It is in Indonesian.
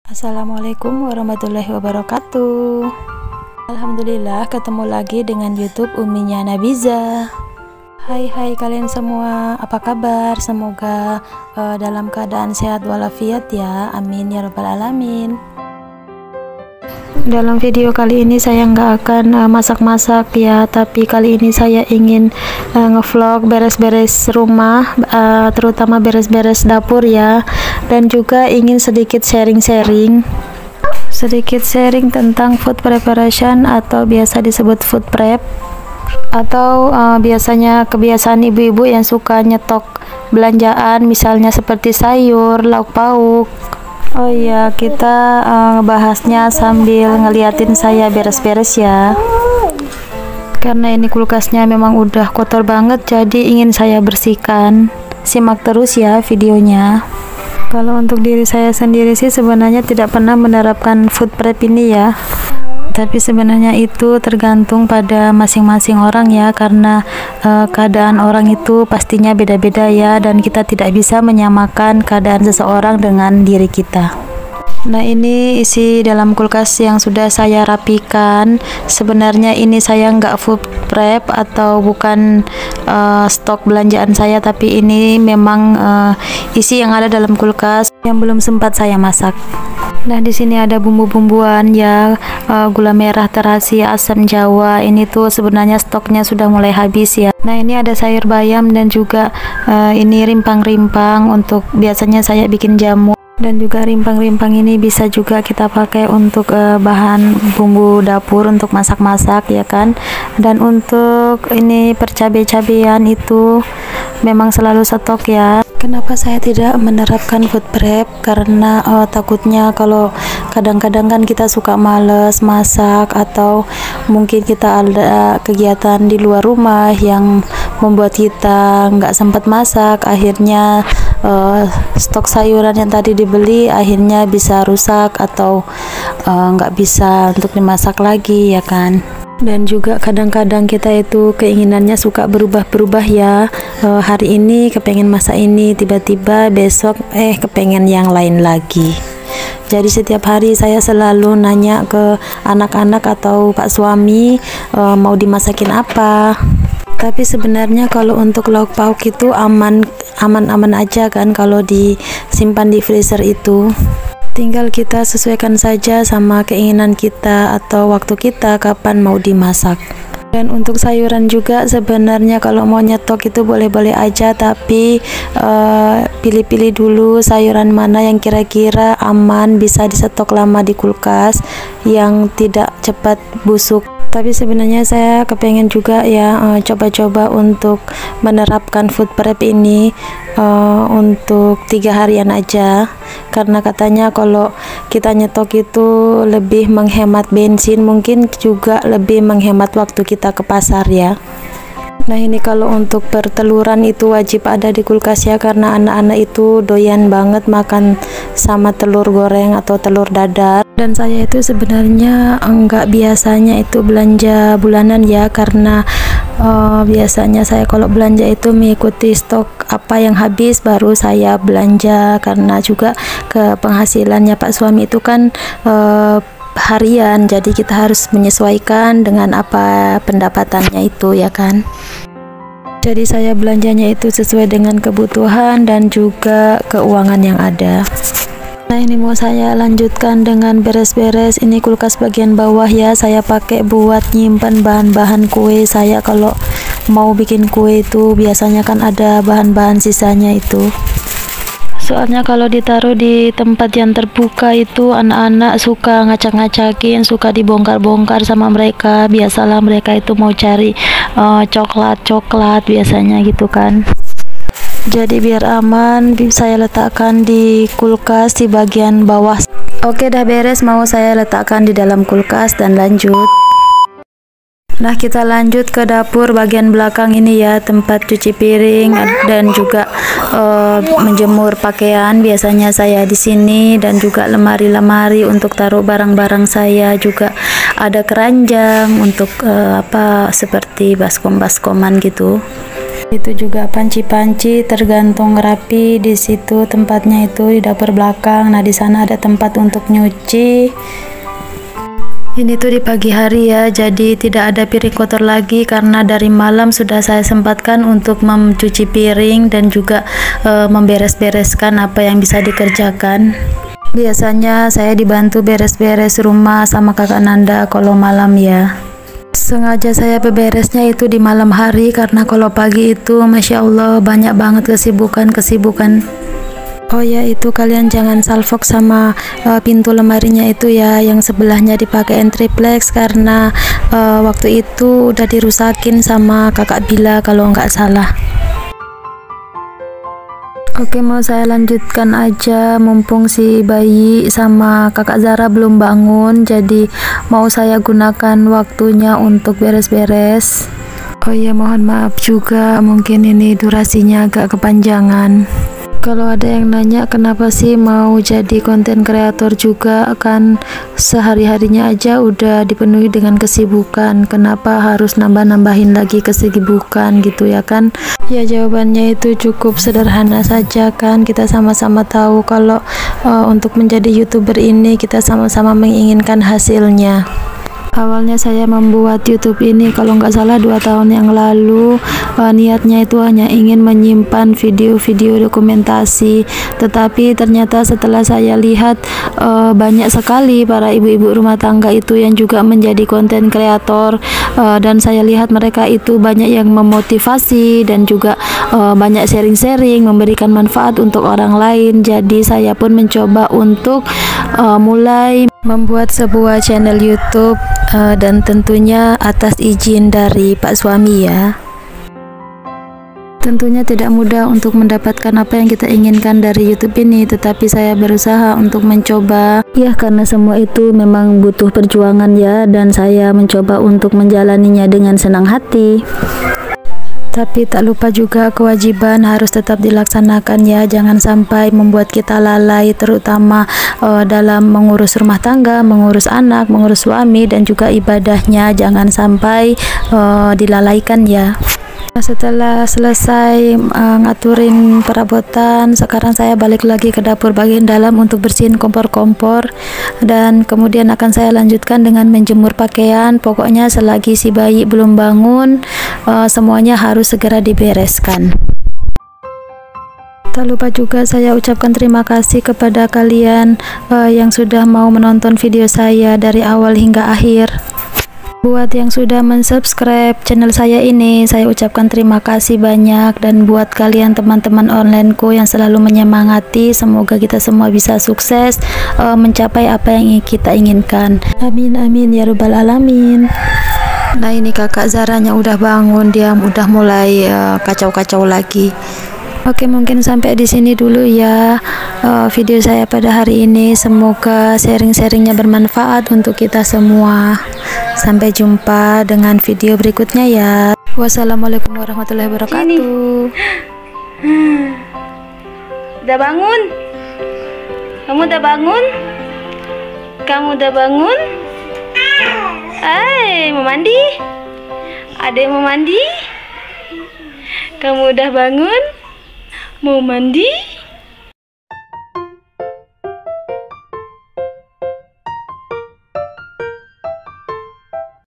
Assalamualaikum warahmatullahi wabarakatuh. Alhamdulillah ketemu lagi dengan YouTube Uminya Nabiza. Hai kalian semua, apa kabar? Semoga dalam keadaan sehat walafiat ya, amin ya rabbal alamin. Dalam video kali ini saya nggak akan masak-masak ya, tapi kali ini saya ingin ngevlog beres-beres rumah, terutama beres-beres dapur ya, dan juga ingin sedikit sharing tentang food preparation atau biasa disebut food prep, atau biasanya kebiasaan ibu-ibu yang suka nyetok belanjaan, misalnya seperti sayur, lauk pauk. Oh iya, kita bahasnya sambil ngeliatin saya beres-beres ya, karena ini kulkasnya memang udah kotor banget, jadi ingin saya bersihkan. Simak terus ya videonya. Kalau untuk diri saya sendiri sih sebenarnya tidak pernah menerapkan food prep ini ya, tapi sebenarnya itu tergantung pada masing-masing orang ya, karena keadaan orang itu pastinya beda-beda ya, dan kita tidak bisa menyamakan keadaan seseorang dengan diri kita. Nah, ini isi dalam kulkas yang sudah saya rapikan. Sebenarnya ini saya nggak food prep atau bukan stok belanjaan saya, tapi ini memang isi yang ada dalam kulkas yang belum sempat saya masak. Nah, di sini ada bumbu-bumbuan ya, gula merah terasi, asam jawa. Ini tuh sebenarnya stoknya sudah mulai habis ya. Nah, ini ada sayur bayam dan juga ini rimpang-rimpang untuk biasanya saya bikin jamu. Dan juga rimpang-rimpang ini bisa juga kita pakai untuk bahan bumbu dapur untuk masak-masak ya kan. Dan untuk ini percabai-cabean itu memang selalu stok ya. Kenapa saya tidak menerapkan food prep? Karena takutnya kalau kadang-kadang kan kita suka males masak, atau mungkin kita ada kegiatan di luar rumah yang membuat kita nggak sempat masak, akhirnya stok sayuran yang tadi dibeli akhirnya bisa rusak atau nggak bisa untuk dimasak lagi ya kan. Dan juga kadang-kadang kita itu keinginannya suka berubah-berubah ya, hari ini kepengen masak ini, tiba-tiba besok kepengen yang lain lagi. Jadi setiap hari saya selalu nanya ke anak-anak atau pak suami mau dimasakin apa. Tapi sebenarnya kalau untuk lauk pauk itu aman-aman aja kan kalau disimpan di freezer itu. Tinggal kita sesuaikan saja sama keinginan kita atau waktu kita kapan mau dimasak. Dan untuk sayuran juga sebenarnya kalau mau nyetok itu boleh-boleh aja, tapi pilih-pilih dulu sayuran mana yang kira-kira aman bisa disetok lama di kulkas, yang tidak cepat busuk. Tapi sebenarnya saya kepengen juga ya coba-coba untuk menerapkan food prep ini untuk 3 harian aja, karena katanya kalau kita nyetok itu lebih menghemat bensin, mungkin juga lebih menghemat waktu kita ke pasar ya. Nah, ini kalau untuk perteluran itu wajib ada di kulkas ya, karena anak-anak itu doyan banget makan sama telur goreng atau telur dadar. Dan saya itu sebenarnya enggak biasanya itu belanja bulanan ya, karena biasanya saya kalau belanja itu mengikuti stok apa yang habis baru saya belanja, karena juga ke penghasilannya pak suami itu kan harian, jadi kita harus menyesuaikan dengan apa pendapatannya itu ya kan. Jadi saya belanjanya itu sesuai dengan kebutuhan dan juga keuangan yang ada. Nah, ini mau saya lanjutkan dengan beres-beres. Ini kulkas bagian bawah ya, saya pakai buat nyimpan bahan-bahan kue saya. Kalau mau bikin kue itu biasanya kan ada bahan-bahan sisanya itu. Soalnya kalau ditaruh di tempat yang terbuka itu anak-anak suka ngacak-ngacakin, suka dibongkar-bongkar sama mereka. Biasalah mereka itu mau cari coklat biasanya gitu kan. Jadi biar aman saya letakkan di kulkas di bagian bawah. Oke, dah beres, mau saya letakkan di dalam kulkas dan lanjut. Nah, kita lanjut ke dapur bagian belakang ini ya, tempat cuci piring dan juga menjemur pakaian. Biasanya saya di sini, dan juga lemari-lemari untuk taruh barang-barang saya. Juga ada keranjang untuk seperti baskom-baskoman gitu. Itu juga panci-panci tergantung rapi. Di situ tempatnya itu di dapur belakang. Nah, di sana ada tempat untuk nyuci. Ini tuh di pagi hari ya, jadi tidak ada piring kotor lagi karena dari malam sudah saya sempatkan untuk mencuci piring dan juga memberes-bereskan apa yang bisa dikerjakan. Biasanya saya dibantu beres-beres rumah sama kakak Nanda kalau malam ya. Sengaja saya beberesnya itu di malam hari karena kalau pagi itu Masya Allah banyak banget kesibukan. Oh ya, itu kalian jangan salfok sama pintu lemarinya itu ya, yang sebelahnya dipakai triplex karena waktu itu udah dirusakin sama kakak Bila kalau nggak salah. Oke, mau saya lanjutkan aja mumpung si bayi sama kakak Zara belum bangun, jadi mau saya gunakan waktunya untuk beres-beres. Oh ya, mohon maaf juga mungkin ini durasinya agak kepanjangan. Kalau ada yang nanya kenapa sih mau jadi konten kreator juga, kan sehari-harinya aja udah dipenuhi dengan kesibukan, kenapa harus nambah-nambahin lagi kesibukan gitu ya kan? Ya jawabannya itu cukup sederhana saja kan, kita sama-sama tahu kalau untuk menjadi YouTuber ini kita sama-sama menginginkan hasilnya. Awalnya saya membuat YouTube ini kalau nggak salah 2 tahun yang lalu, niatnya itu hanya ingin menyimpan video-video dokumentasi, tetapi ternyata setelah saya lihat banyak sekali para ibu-ibu rumah tangga itu yang juga menjadi konten kreator, dan saya lihat mereka itu banyak yang memotivasi dan juga banyak sharing-sharing, memberikan manfaat untuk orang lain. Jadi saya pun mencoba untuk mulai membuat sebuah channel YouTube, dan tentunya atas izin dari Pak suami ya. Tentunya tidak mudah untuk mendapatkan apa yang kita inginkan dari YouTube ini, tetapi saya berusaha untuk mencoba ya, karena semua itu memang butuh perjuangan ya, dan saya mencoba untuk menjalaninya dengan senang hati. Tapi tak lupa juga kewajiban harus tetap dilaksanakan ya, jangan sampai membuat kita lalai, terutama dalam mengurus rumah tangga, mengurus anak, mengurus suami, dan juga ibadahnya jangan sampai dilalaikan ya. Setelah selesai ngaturin perabotan, sekarang saya balik lagi ke dapur bagian dalam untuk bersihin kompor-kompor, dan kemudian akan saya lanjutkan dengan menjemur pakaian. Pokoknya selagi si bayi belum bangun, semuanya harus segera dibereskan. Tak lupa juga saya ucapkan terima kasih kepada kalian yang sudah mau menonton video saya dari awal hingga akhir. Buat yang sudah mensubscribe channel saya ini, saya ucapkan terima kasih banyak. Dan buat kalian teman-teman onlineku yang selalu menyemangati, semoga kita semua bisa sukses mencapai apa yang kita inginkan. Amin amin ya rabbal alamin. Nah, ini kakak Zaranya udah bangun, dia udah mulai kacau-kacau lagi. Oke, mungkin sampai di sini dulu ya video saya pada hari ini. Semoga sharing-sharingnya bermanfaat untuk kita semua. Sampai jumpa dengan video berikutnya ya. Wassalamualaikum warahmatullahi wabarakatuh. Udah bangun? Kamu udah bangun? Kamu udah bangun? Mau mandi? Ada yang mau mandi? Kamu udah bangun? Mau mandi?